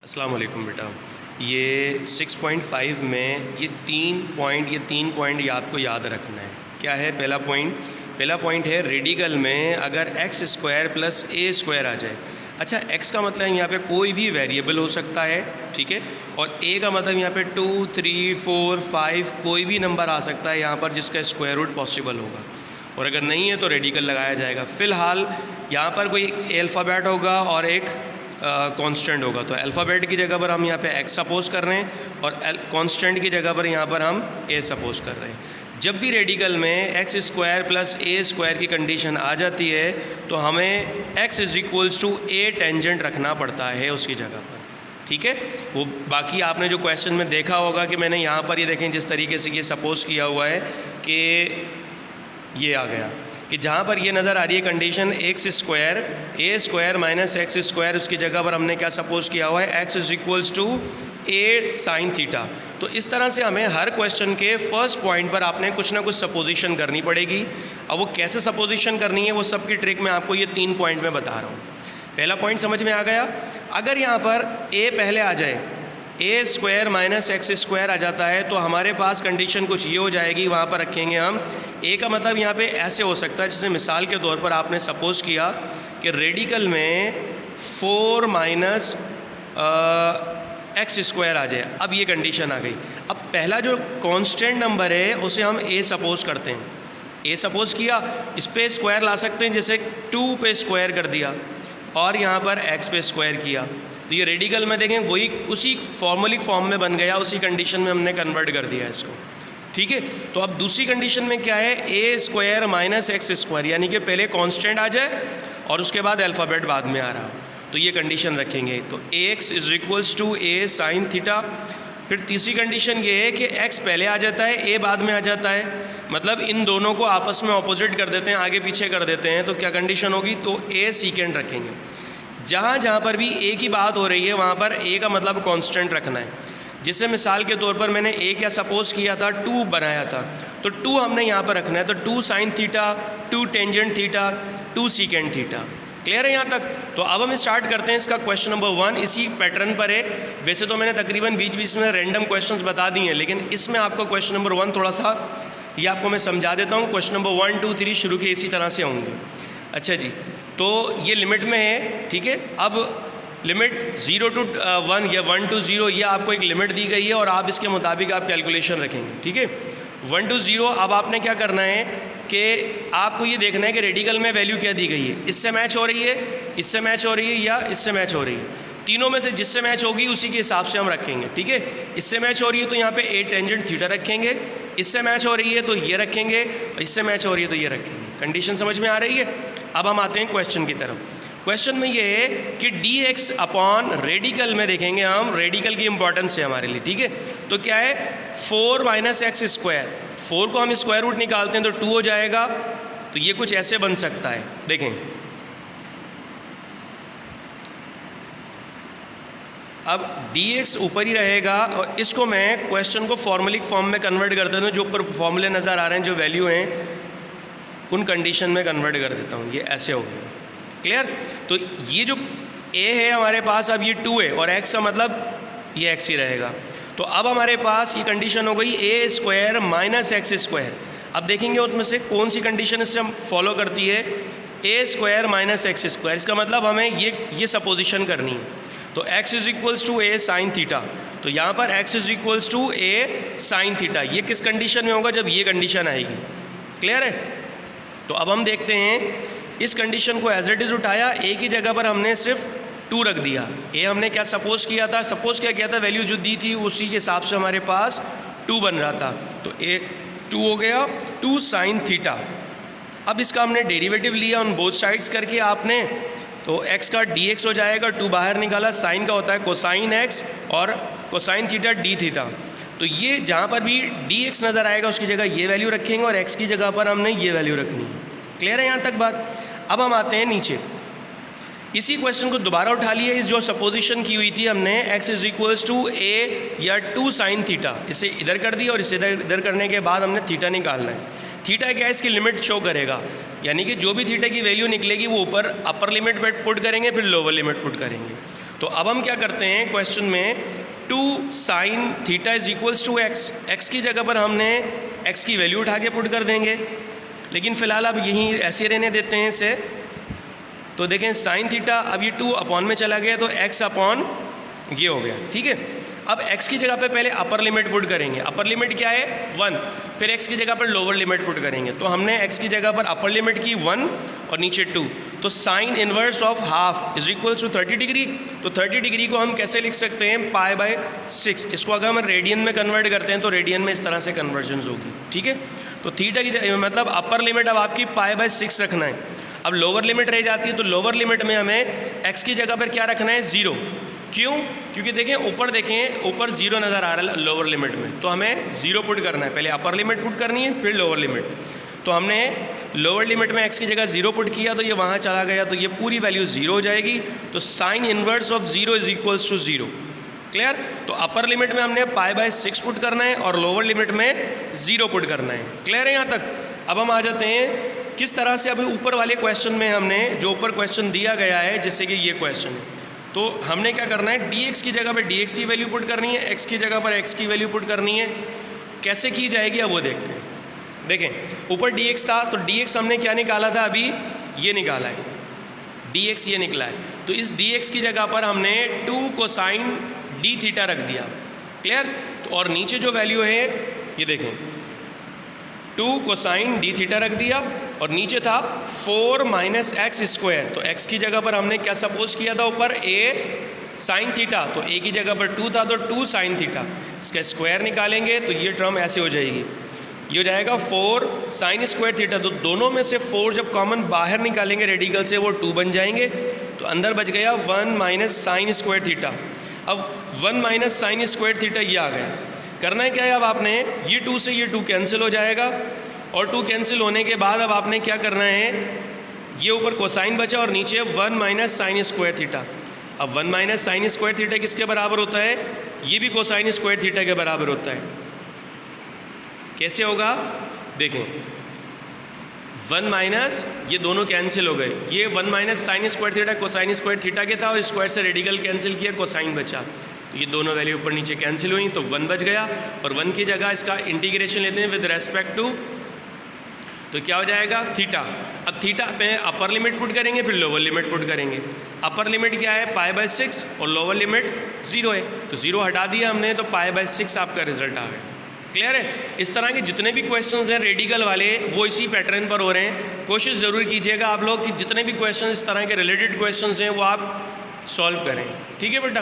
अस्सलाम वालेकुम बेटा। ये 6.5 में ये तीन पॉइंट ये आपको याद रखना है। क्या है पहला पॉइंट है रेडिकल में अगर x square plus a square आ जाए। अच्छा, एक्स का मतलब यहाँ पे कोई भी वेरिएबल हो सकता है, ठीक है, और ए का मतलब यहाँ पे 2, 3, 4, 5 कोई भी नंबर आ सकता है यहाँ पर जिसका स्क्वायर रूट पॉसिबल होगा, और अगर नहीं है तो रेडिकल लगाया जाएगा। फ़िलहाल यहाँ पर कोई अल्फ़ाबेट होगा और एक कांस्टेंट होगा, तो अल्फ़ाबेट की जगह पर हम यहाँ पे एक्स सपोज़ कर रहे हैं और कांस्टेंट की जगह पर यहाँ पर हम ए सपोज़ कर रहे हैं। जब भी रेडिकल में x square plus a square की कंडीशन आ जाती है तो हमें x is equals to a tangent रखना पड़ता है उसकी जगह पर, ठीक है। वो बाकी आपने जो क्वेश्चन में देखा होगा कि मैंने यहाँ पर ये देखें जिस तरीके से ये सपोज़ किया हुआ है कि ये आ गया कि जहाँ पर ये नज़र आ रही है condition x square a square minus x square, उसकी जगह पर हमने क्या सपोज़ किया हुआ है x is equals to A sine theta. तो इस तरह से हमें हर क्वेश्चन के फर्स्ट पॉइंट पर आपने कुछ ना कुछ सपोजिशन करनी पड़ेगी। अब वो कैसे सपोजिशन करनी है वो सब की ट्रिक मैं आपको ये 3 पॉइंट में बता रहा हूँ। पहला पॉइंट समझ में आ गया। अगर यहाँ पर ए पहले आ जाए, ए स्क्वायर माइनस एक्स स्क्वायर आ जाता है तो हमारे पास कंडीशन कुछ ये हो जाएगी, वहाँ पर रखेंगे हम ए का मतलब यहाँ पे ऐसे हो सकता है, जैसे मिसाल के तौर पर आपने सपोज़ किया कि रेडिकल में 4 माइनस एक्स स्क्वायर आ जाए। अब ये कंडीशन आ गई। अब पहला जो कांस्टेंट नंबर है उसे हम ए सपोज़ करते हैं। ए सपोज़ किया, इस पे स्क्वायर ला सकते हैं, जैसे 2 पे स्क्वायर कर दिया और यहाँ पर एक्स पे स्क्वायर किया, तो ये रेडिकल में देखें वही उसी फॉर्मूलिक फॉर्म में बन गया, उसी कंडीशन में हमने कन्वर्ट कर दिया इसको, ठीक है। तो अब दूसरी कंडीशन में क्या है, a square minus x square, यानी कि पहले कांस्टेंट आ जाए और उसके बाद अल्फ़ाबेट बाद में आ रहा, तो ये कंडीशन रखेंगे। तो A X is equals to A sine theta. फिर तीसरी कंडीशन ये है कि एक्स पहले आ जाता है, ए बाद में आ जाता है, मतलब इन दोनों को आपस में ऑपोजिट कर देते हैं, आगे पीछे कर देते हैं, तो क्या कंडीशन होगी, तो ए सीकेंड रखेंगे। जहाँ पर भी ए की बात हो रही है वहाँ पर ए का मतलब कांस्टेंट रखना है। जैसे मिसाल के तौर पर मैंने ए क्या सपोज़ किया था, 2 बनाया था, तो 2 हमने यहाँ पर रखना है, तो 2 sine theta, 2 tangent theta, 2 secant theta. Clear है यहाँ तक। तो अब हम स्टार्ट करते हैं इसका क्वेश्चन नंबर 1। इसी पैटर्न पर है। वैसे तो मैंने तकरीबन बीच बीच में रैंडम क्वेश्चंस बता दिए हैं, लेकिन इसमें आपको क्वेश्चन नंबर 1 थोड़ा सा ये आपको मैं समझा देता हूँ। क्वेश्चन नंबर 1, 2, 3 शुरू के इसी तरह से होंगे। अच्छा जी, तो ये लिमिट में है, ठीक है। अब लिमिट 0 to 1 या 1 to 0 ये आपको एक लिमिट दी गई है और आप इसके मुताबिक आप कैलकुलेशन रखेंगे, ठीक है। 1 to 0 अब आपने क्या करना है कि आपको ये देखना है कि रेडिकल में वैल्यू क्या दी गई है, इससे मैच हो रही है, इससे मैच हो रही है या इससे मैच हो रही है। तीनों में से जिससे मैच होगी उसी के हिसाब से हम रखेंगे, ठीक है। इससे मैच हो रही है तो यहाँ पे ए टेंजेंट थीटा रखेंगे, इससे मैच हो रही है तो ये रखेंगे, इससे मैच हो रही है तो ये रखेंगे। कंडीशन समझ में आ रही है। अब हम आते हैं क्वेश्चन की तरफ। क्वेश्चन में ये है कि डी एक्स अपॉन रेडिकल में देखेंगे हम, रेडिकल की इंपॉर्टेंस है हमारे लिए, ठीक है। तो क्या है, 4 माइनस एक्स स्क्वायर, 4 को हम स्क्वायर रूट निकालते हैं तो 2 हो जाएगा, तो ये कुछ ऐसे बन सकता है। देखें, अब dx ऊपर ही रहेगा और इसको मैं क्वेश्चन को फॉर्मूलिक फॉर्म में कन्वर्ट कर देता हूँ। जो ऊपर फॉर्मूले नज़र आ रहे हैं, जो वैल्यू हैं, उन कंडीशन में कन्वर्ट कर देता हूँ। ये ऐसे हो गया। क्लियर। तो ये जो a है हमारे पास, अब ये 2 है और x का मतलब ये x ही रहेगा। तो अब हमारे पास ये कंडीशन हो गई ए स्क्वायर माइनस एक्स स्क्वायर। अब देखेंगे उसमें से कौन सी कंडीशन इससे हम फॉलो करती है, a square minus x square. इसका मतलब हमें ये सपोजिशन करनी है। तो x is equals to A sine theta, तो यहाँ पर x is equals to A sine theta. ये किस कंडीशन में होगा, जब ये कंडीशन आएगी। क्लियर है। तो अब हम देखते हैं, इस कंडीशन को एज इट इज़ उठाया, ए की जगह पर हमने सिर्फ 2 रख दिया। ए हमने क्या सपोज़ किया था, क्या किया था, वैल्यू जो दी थी उसी के हिसाब से हमारे पास 2 बन रहा था, तो ए 2 हो गया, 2 साइन थीटा। अब इसका हमने डेरिवेटिव लिया ऑन बोथ साइड्स करके आपने, तो x का dx हो जाएगा, 2 बाहर निकाला, साइन का होता है कोसाइन x और कोसाइन थीटा डी थीटा। तो ये जहाँ पर भी dx नज़र आएगा उसकी जगह ये वैल्यू रखेंगे और x की जगह पर हमने ये वैल्यू रखनी है। क्लियर है यहाँ तक बात। अब हम आते हैं नीचे, इसी क्वेश्चन को दोबारा उठा लिए। इस जो सपोजिशन की हुई थी हमने, x इज़ इक्वल्स टू ए या 2 साइन थीटा, इसे इधर कर दिया और इसे इधर करने के बाद हमने थीटा निकालना है। थीटा क्या है, इसकी लिमिट शो करेगा, यानी कि जो भी थीटा की वैल्यू निकलेगी वो ऊपर अपर लिमिट पे पुट करेंगे, फिर लोअर लिमिट पुट करेंगे। तो अब हम क्या करते हैं क्वेश्चन में, 2 sin theta is equals to x, x की जगह पर हमने एक्स की वैल्यू उठा के पुट कर देंगे, लेकिन फ़िलहाल अब यहीं ऐसे रहने देते हैं इसे। तो देखें साइन थीटा, अब ये 2 अपॉन में चला गया तो x अपॉन ये हो गया, ठीक है। अब x की जगह पे पहले अपर लिमिट पुट करेंगे, अपर लिमिट क्या है 1, फिर x की जगह पर लोअर लिमिट पुट करेंगे। तो हमने x की जगह पर अपर लिमिट की 1 और नीचे 2, तो sine inverse of half is equals to 30 degree. तो 30 डिग्री को हम कैसे लिख सकते हैं, π/6। इसको अगर हम रेडियन में कन्वर्ट करते हैं तो रेडियन में इस तरह से कन्वर्जन होगी, ठीक है। तो थीटा की मतलब अपर लिमिट अब आपकी π/6 रखना है। अब लोअर लिमिट रह जाती है, तो लोअर लिमिट में हमें x की जगह पर क्या रखना है, 0। क्यों, क्योंकि देखें ऊपर, देखें ऊपर 0 नज़र आ रहा है लोअर लिमिट में, तो हमें 0 पुट करना है, पहले अपर लिमिट पुट करनी है फिर लोअर लिमिट। तो हमने लोअर लिमिट में x की जगह 0 पुट किया तो ये वहाँ चला गया, तो ये पूरी वैल्यू 0 हो जाएगी। तो sine inverse of 0 is equals to 0। Clear. तो अपर लिमिट में हमने π/6 पुट करना है और लोअर लिमिट में 0 पुट करना है। क्लियर है यहाँ तक। अब हम आ जाते हैं किस तरह से, अभी ऊपर वाले क्वेश्चन में हमने जो ऊपर क्वेश्चन दिया गया है, जैसे कि ये क्वेश्चन है, तो हमने क्या करना है, dx की जगह पर dx की वैल्यू पुट करनी है, x की जगह पर x की वैल्यू पुट करनी है। कैसे की जाएगी अब वो देखते हैं। देखें ऊपर dx था, तो dx हमने क्या निकाला था, अभी ये निकाला है, dx ये निकला है। तो इस dx की जगह पर हमने 2 कोसाइन d थीटा रख दिया। क्लियर। तो और नीचे जो वैल्यू है ये देखें, 2 कोसाइन d थीटा रख दिया और नीचे था 4 - x²। तो x की जगह पर हमने क्या सपोज किया था, ऊपर a साइन थीटा, तो a की जगह पर 2 था तो 2 साइन थीटा, इसका स्क्वायर निकालेंगे तो ये टर्म ऐसे हो जाएगी, ये हो जाएगा 4 साइन स्क्वायर थीटा। तो दोनों में से 4 जब कॉमन बाहर निकालेंगे रेडिकल से वो 2 बन जाएंगे, तो अंदर बच गया 1 - साइन स्क्वायर थीटा। अब 1 - साइन स्क्वायर थीटा ये आ गया। करना है क्या है, अब आपने ये 2 से ये 2 कैंसिल हो जाएगा, और 2 कैंसिल होने के बाद अब आपने क्या करना है, ये ऊपर कोसाइन बचा और नीचे 1 - साइन स्क्वायर थीटा। अब 1 - साइन स्क्वायर थीटा किसके बराबर होता है, ये भी कोसाइन स्क्वायर थीटा के बराबर होता है। कैसे होगा, देखें 1 ये दोनों कैंसिल हो गए, ये 1 - sine square theta cosine square theta के था और स्क्वायर से रेडिकल कैंसिल किया, कोसाइन बचा, तो ये दोनों वैल्यू ऊपर नीचे कैंसिल हुई, तो 1 बच गया। और 1 की जगह इसका इंटीग्रेशन लेते हैं विद रेस्पेक्ट टू, तो क्या हो जाएगा थीटा। अब थीटा पे अपर लिमिट पुट करेंगे फिर लोअर लिमिट पुट करेंगे। अपर लिमिट क्या है π/6 और लोअर लिमिट 0 है, तो 0 हटा दिया हमने, तो π/6 आपका रिजल्ट आ गया। क्लियर है। इस तरह के जितने भी क्वेश्चंस हैं रेडिकल वाले वो इसी पैटर्न पर हो रहे हैं। कोशिश ज़रूर कीजिएगा आप लोग कि जितने भी क्वेश्चन इस तरह के रिलेटेड क्वेश्चंस हैं वो आप सॉल्व करें। ठीक है बेटा।